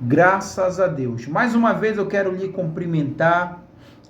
Graças a Deus. Mais uma vez eu quero lhe cumprimentar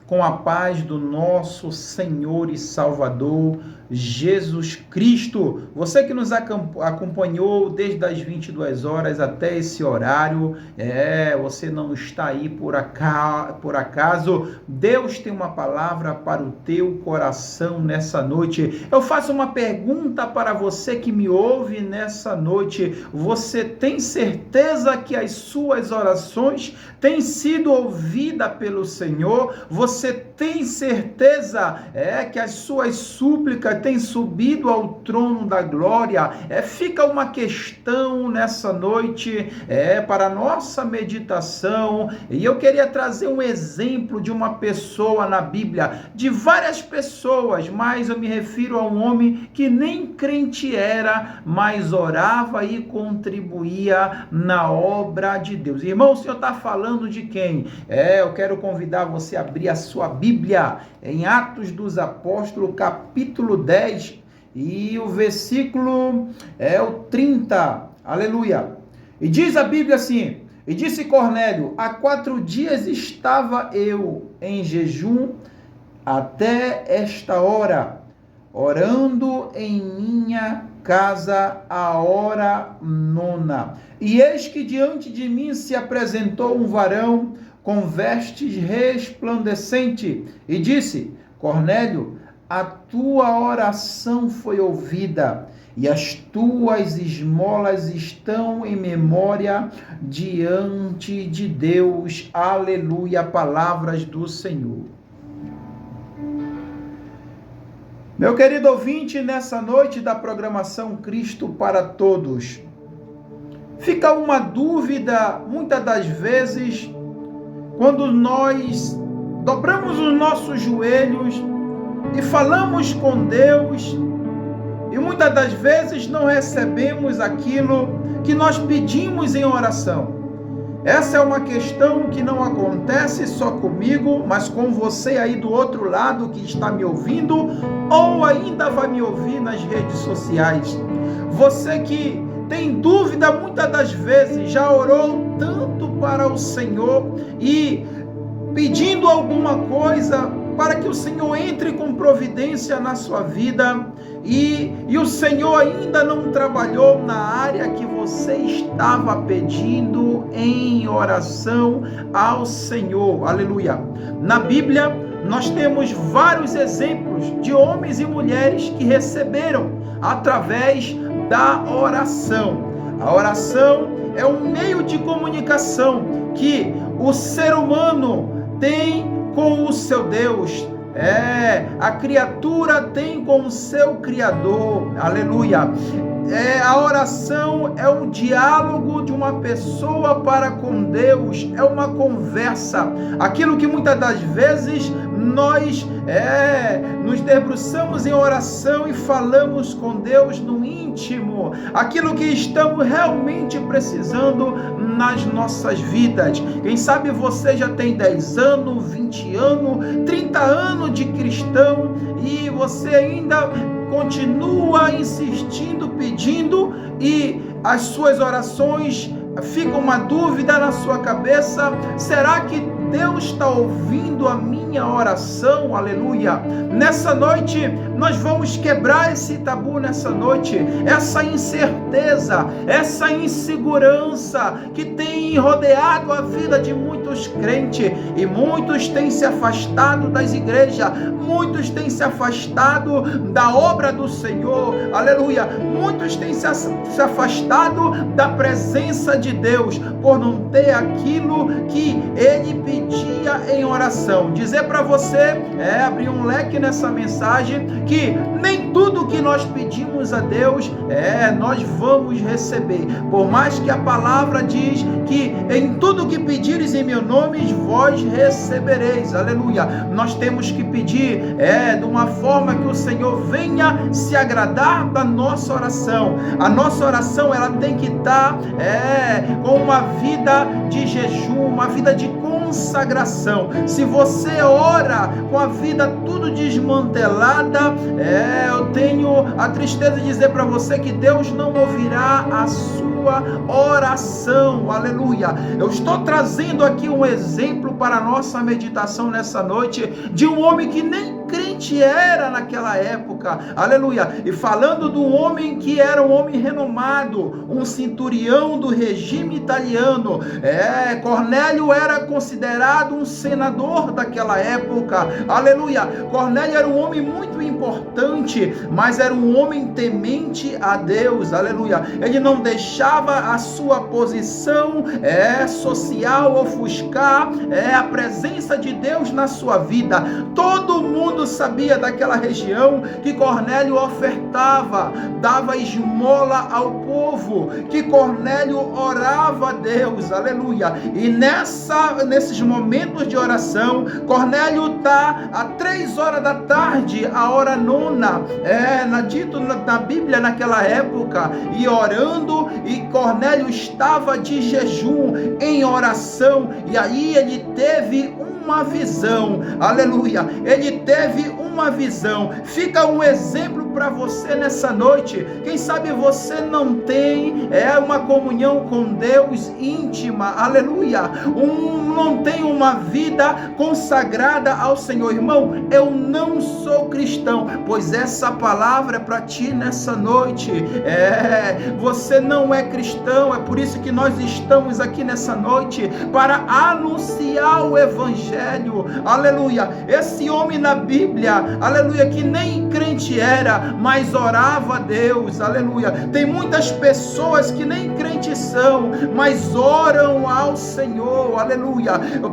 com a paz do nosso Senhor e Salvador Jesus Cristo. Você que nos acompanhou desde as 22 horas até esse horário, você não está aí por acaso. Deus tem uma palavra para o teu coração nessa noite. Eu faço uma pergunta para você que me ouve nessa noite. Você tem certeza que as suas orações têm sido ouvidas pelo Senhor? Você tem certeza que as suas súplicas têm subido ao trono da glória? Fica uma questão nessa noite para a nossa meditação, e eu queria trazer um exemplo de uma pessoa na Bíblia, de várias pessoas, mas eu me refiro a um homem que nem crente era, mas orava e contribuía na obra de Deus. Irmão, o Senhor está falando de quem? Eu quero convidar você a abrir a sua Bíblia em Atos dos Apóstolos, capítulo 10, e o versículo o 30, aleluia. E diz a Bíblia assim: e disse Cornélio: há 4 dias estava eu em jejum até esta hora, orando em minha casa a hora 9. E eis que diante de mim se apresentou um varão com vestes resplandecente, e disse: Cornélio, a tua oração foi ouvida, e as tuas esmolas estão em memória diante de Deus. Aleluia, palavras do Senhor. Meu querido ouvinte, nessa noite da programação Cristo para Todos, fica uma dúvida, muitas das vezes, quando nós dobramos os nossos joelhos e falamos com Deus, e muitas das vezes não recebemos aquilo que nós pedimos em oração. Essa é uma questão que não acontece só comigo, mas com você aí do outro lado que está me ouvindo, ou ainda vai me ouvir nas redes sociais. Você que tem dúvida muitas das vezes, já orou tanto para o Senhor e pedindo alguma coisa para que o Senhor entre com providência na sua vida, e o Senhor ainda não trabalhou na área que você estava pedindo em oração ao Senhor. Aleluia. Na Bíblia nós temos vários exemplos de homens e mulheres que receberam através da oração. A oração é um meio de comunicação que o ser humano tem com o seu Deus. A criatura tem com o seu Criador. Aleluia. A oração é um diálogo de uma pessoa para com Deus, é uma conversa. Aquilo que muitas das vezes nós nos debruçamos em oração e falamos com Deus no íntimo, aquilo que estamos realmente precisando nas nossas vidas. Quem sabe você já tem 10 anos, 20 anos, 30 anos de cristão e você ainda continua insistindo, pedindo, e as suas orações fica uma dúvida na sua cabeça: será que Deus está ouvindo a minha oração? Aleluia. Nessa noite nós vamos quebrar esse tabu, nessa noite, essa incerteza, essa insegurança que tem rodeado a vida de muitos crentes, e muitos têm se afastado das igrejas, muitos têm se afastado da obra do Senhor. Aleluia. Muitos têm se afastado da presença de Deus por não ter aquilo que Ele pedia em oração. Dizer para você, abrir um leque nessa mensagem, que nem tudo que nós pedimos a Deus, nós vamos receber. Por mais que a palavra diz que em tudo que pedires em meu nome, vós recebereis. Aleluia. Nós temos que pedir de uma forma que o Senhor venha se agradar da nossa oração. A nossa oração, ela tem que estar com uma vida de jejum, uma vida de consagração. Se você ora com a vida tudo desmantelada, eu tenho a tristeza de dizer para você que Deus não ouvirá a sua sua oração. Aleluia. Eu estou trazendo aqui um exemplo para a nossa meditação nessa noite de um homem que nem crente era naquela época, aleluia, e falando de um homem que era um homem renomado, um centurião do regime italiano. Cornélio era considerado um senador daquela época, aleluia. Cornélio era um homem muito importante, mas era um homem temente a Deus, aleluia. Ele não deixava a sua posição social ofuscar a presença de Deus na sua vida. Todo mundo sabia daquela região que Cornélio ofertava, dava esmola ao povo, que Cornélio orava a Deus, aleluia. E nesses momentos de oração, Cornélio está às 3 horas da tarde, a hora nona, dito na Bíblia naquela época, e orando, e Cornélio estava de jejum, em oração, e aí ele teve uma visão, aleluia, ele teve uma visão. Fica um exemplo para você nessa noite. Quem sabe você não tem uma comunhão com Deus íntima, aleluia, não tem uma vida consagrada ao Senhor. Irmão, eu não sou cristão, pois essa palavra é para ti nessa noite. Você não é cristão, é por isso que nós estamos aqui nessa noite, para anunciar o evangelho, aleluia. Esse homem na Bíblia, aleluia, que nem crente era, mas orava a Deus, aleluia. Tem muitas pessoas que nem crentes são, mas oram ao Senhor, aleluia.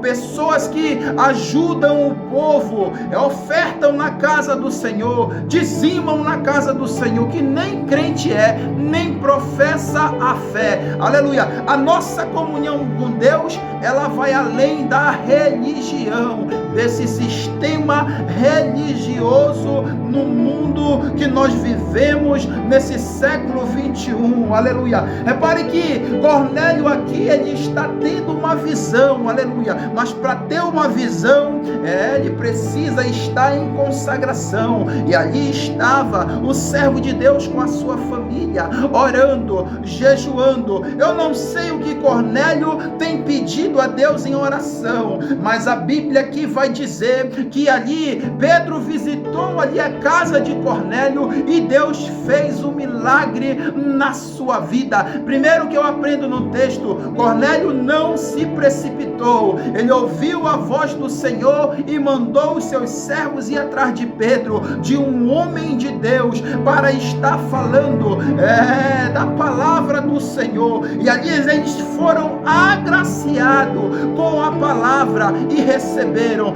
Pessoas que ajudam o povo, ofertam na casa do Senhor, dizimam na casa do Senhor, que nem crente nem professa a fé, aleluia. A nossa comunhão com Deus, ela vai além da religião, desse sistema religioso no mundo que nós vivemos nesse século 21, aleluia. Repare que Cornélio aqui, ele está tendo uma visão, aleluia, mas para ter uma visão, ele precisa estar em consagração, e ali estava o servo de Deus com a sua família, orando, jejuando. Eu não sei o que Cornélio tem pedido a Deus em oração, mas a Bíblia aqui vai dizer que ali Pedro visitou ali a casa de Cornélio e Deus fez um milagre na sua vida. Primeiro que eu aprendo no texto, Cornélio não se precipitou, ele ouviu a voz do Senhor e mandou os seus servos ir atrás de Pedro, de um homem de Deus, para estar falando da palavra do Senhor. E ali eles foram agraciados com a palavra e receberam.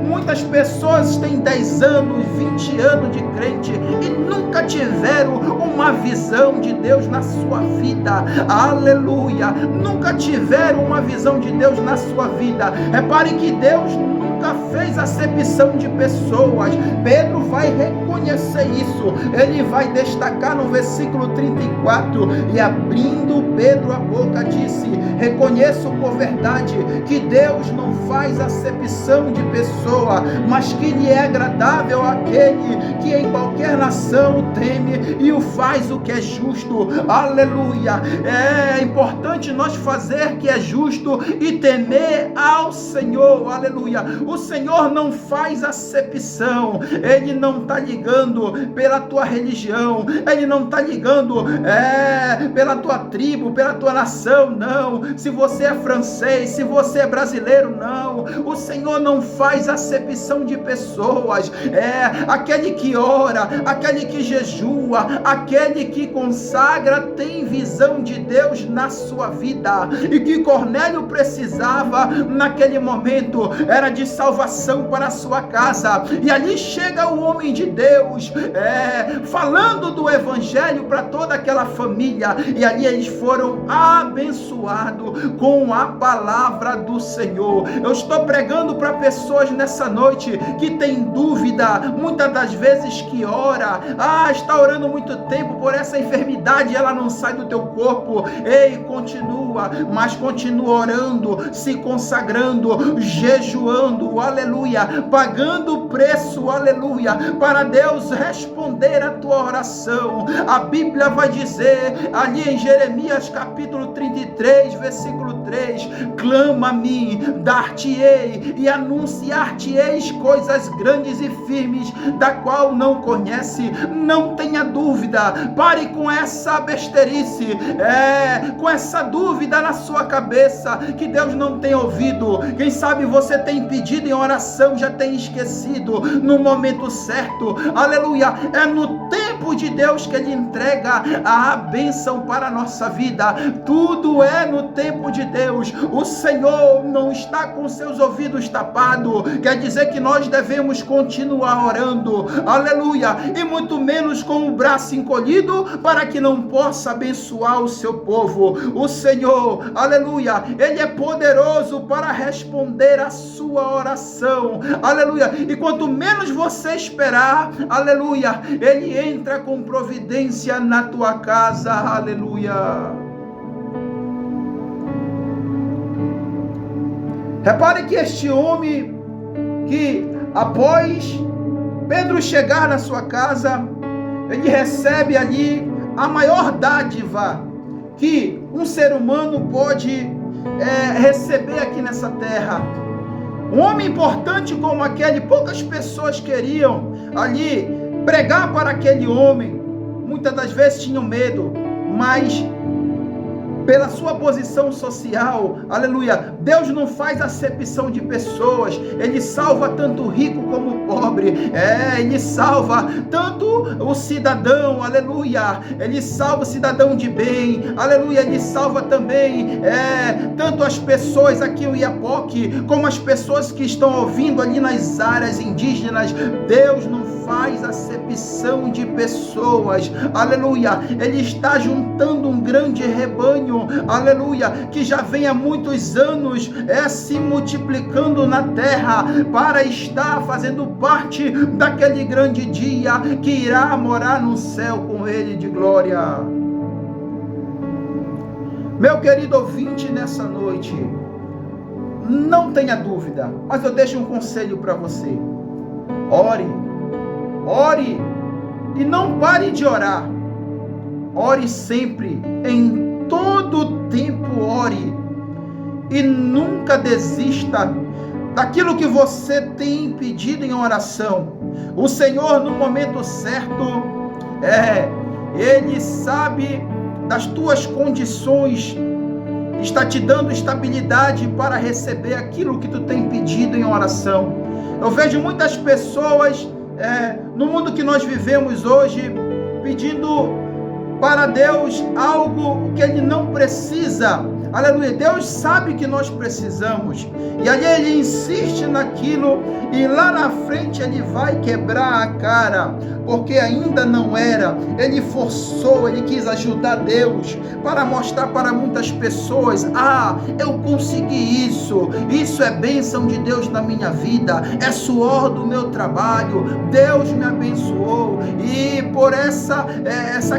Muitas pessoas têm 10 anos, 20 anos de crente e nunca tiveram uma visão de Deus na sua vida, aleluia, nunca tiveram uma visão de Deus na sua vida. Repare que Deus nunca fez acepção de pessoas. Pedro vai reconhecer isso, ele vai destacar no versículo 34, e abrindo Pedro a boca disse: reconheço por verdade que Deus não faz acepção de pessoa, mas que lhe é agradável aquele que em qualquer nação o teme e o faz o que é justo, aleluia. É importante nós fazer que é justo e temer ao Senhor, aleluia. O Senhor não faz acepção, Ele não está ligando pela tua religião, Ele não está ligando pela tua tribo, pela tua nação, não. Se você é francês, se você é brasileiro, não. O Senhor não faz acepção de pessoas. Aquele que ora, aquele que jejua, aquele que consagra, tem visão de Deus na sua vida. E que Cornélio precisava naquele momento era de salvação para a sua casa. E ali chega o homem de Deus, falando do evangelho para toda aquela família, e ali eles foram abençoados com a palavra do Senhor. Eu estou pregando para pessoas nessa noite que tem dúvida, muitas das vezes que ora, está orando muito tempo por essa enfermidade, ela não sai do teu corpo. Ei, continua, mas continua orando, se consagrando, jejuando, orando, aleluia, pagando o preço, aleluia, para Deus responder a tua oração. A Bíblia vai dizer, ali em Jeremias capítulo 33, versículo 3, clama a mim, dar-te-ei e anunciar-te-eis coisas grandes e firmes, da qual não conhece. Não tenha dúvida, pare com essa besterice, com essa dúvida na sua cabeça, que Deus não tem ouvido. Quem sabe você tem pedido em oração, já tem esquecido, no momento certo, aleluia, é no tempo de Deus que Ele entrega a bênção para a nossa vida. Tudo é no tempo de Deus. O Senhor não está com seus ouvidos tapados, quer dizer que nós devemos continuar orando, aleluia, e muito menos com o braço encolhido, para que não possa abençoar o seu povo. O Senhor, aleluia, Ele é poderoso para responder a sua oração, aleluia, e quanto menos você esperar, aleluia, Ele entra com providência na tua casa, aleluia. Repare que este homem, que após Pedro chegar na sua casa, ele recebe ali a maior dádiva que um ser humano pode receber aqui nessa terra. Um homem importante como aquele, poucas pessoas queriam ali pregar para aquele homem. Muitas das vezes tinham medo, mas pela sua posição social, aleluia, Deus não faz acepção de pessoas. Ele salva tanto o rico como o pobre, Ele salva tanto o cidadão, aleluia, Ele salva o cidadão de bem, aleluia, Ele salva também, tanto as pessoas aqui em Iapoque, como as pessoas que estão ouvindo ali nas áreas indígenas. Deus não faz acepção de pessoas, aleluia, Ele está juntando um grande rebanho, aleluia, que já vem há muitos anos se multiplicando na terra, para estar fazendo parte daquele grande dia que irá morar no céu com Ele de glória. Meu querido ouvinte, nessa noite, não tenha dúvida, mas eu deixo um conselho para você: ore e não pare de orar. Ore sempre, em todo tempo ore, e nunca desista daquilo que você tem pedido em oração. O Senhor, no momento certo, Ele sabe das tuas condições, está te dando estabilidade para receber aquilo que tu tem pedido em oração. Eu vejo muitas pessoas no mundo que nós vivemos hoje, pedindo para Deus algo que Ele não precisa, aleluia. Deus sabe que nós precisamos, e ali Ele insiste naquilo, e lá na frente Ele vai quebrar a cara, porque ainda não era. Ele forçou, Ele quis ajudar Deus, para mostrar para muitas pessoas: eu consegui isso é bênção de Deus na minha vida, é suor do meu trabalho, Deus me abençoou. E por essa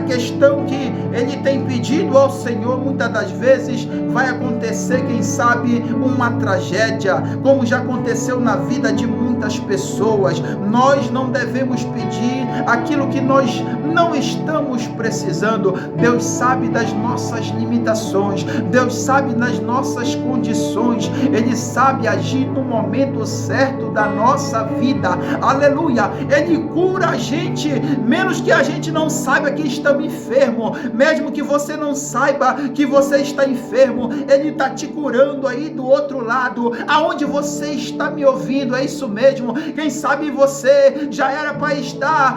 questão que ele tem pedido ao Senhor, muitas das vezes vai acontecer, quem sabe, uma tragédia, como já aconteceu na vida de muitas pessoas. Nós não devemos pedir aquilo que nós não estamos precisando. Deus sabe das nossas limitações, Deus sabe das nossas condições, Ele sabe agir no momento certo da nossa vida, aleluia. Ele cura a gente, menos que a gente não saiba que estamos enfermos, mesmo que você não saiba que você está enfermo, Ele está te curando aí do outro lado, aonde você está me ouvindo. É isso mesmo. Quem sabe você já era para estar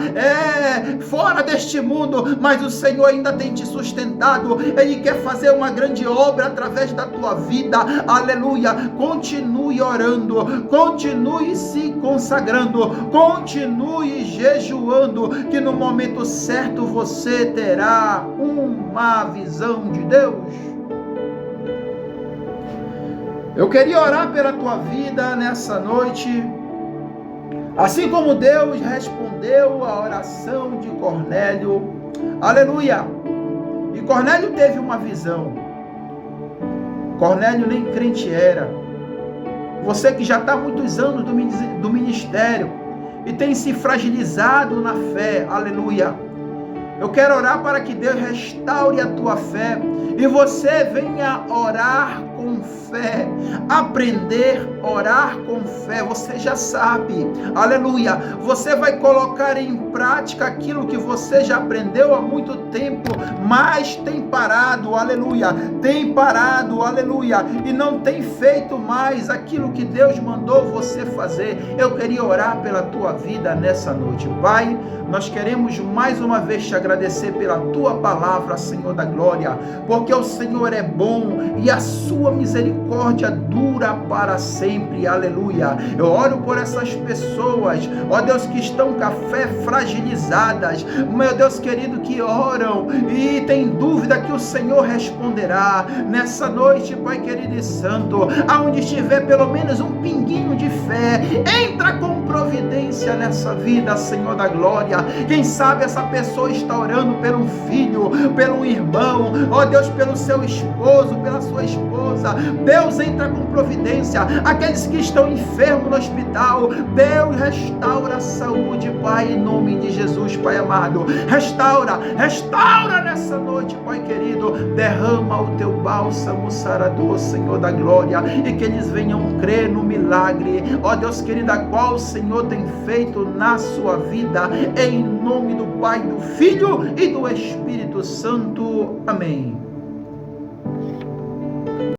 fora deste mundo, mas o Senhor ainda tem te sustentado. Ele quer fazer uma grande obra através da tua vida, aleluia. Continue orando, continue se consagrando, continue jejuando, que no momento certo você terá uma visão de Deus. Eu queria orar pela tua vida nessa noite, assim como Deus respondeu a oração de Cornélio, aleluia. E Cornélio teve uma visão. Cornélio nem crente era, Você que já está há muitos anos do ministério e tem se fragilizado na fé, aleluia. Eu quero orar para que Deus restaure a tua fé e você venha orar com fé, aprender a orar com fé. Você já sabe, aleluia. Você vai colocar em prática aquilo que você já aprendeu há muito tempo, mas tem parado, aleluia. Tem parado, aleluia, e não tem feito mais aquilo que Deus mandou você fazer. Eu queria orar pela tua vida nessa noite, Pai. Nós queremos mais uma vez te agradecer pela tua palavra, Senhor da glória, porque o Senhor é bom e a sua misericórdia dura para sempre, aleluia. Eu oro por essas pessoas, ó Deus, que estão com a fé fragilizadas, meu Deus querido, que oram e tem dúvida que o Senhor responderá nessa noite, Pai querido e santo. Aonde estiver pelo menos um pinguinho de fé, entra com providência nessa vida, Senhor da glória. Quem sabe essa pessoa está orando pelo filho, pelo irmão, ó Deus, pelo seu esposo, pela sua esposa. Deus, entra com providência. Aqueles que estão enfermos no hospital, Deus, restaura a saúde, Pai, em nome de Jesus, Pai amado. Restaura nessa noite, Pai querido. Derrama o teu bálsamo sarador, Senhor da glória, e que eles venham crer no milagre, ó Deus querido, a qual o Senhor tem feito na sua vida, em nome do Pai, do Filho e do Espírito Santo. Amém.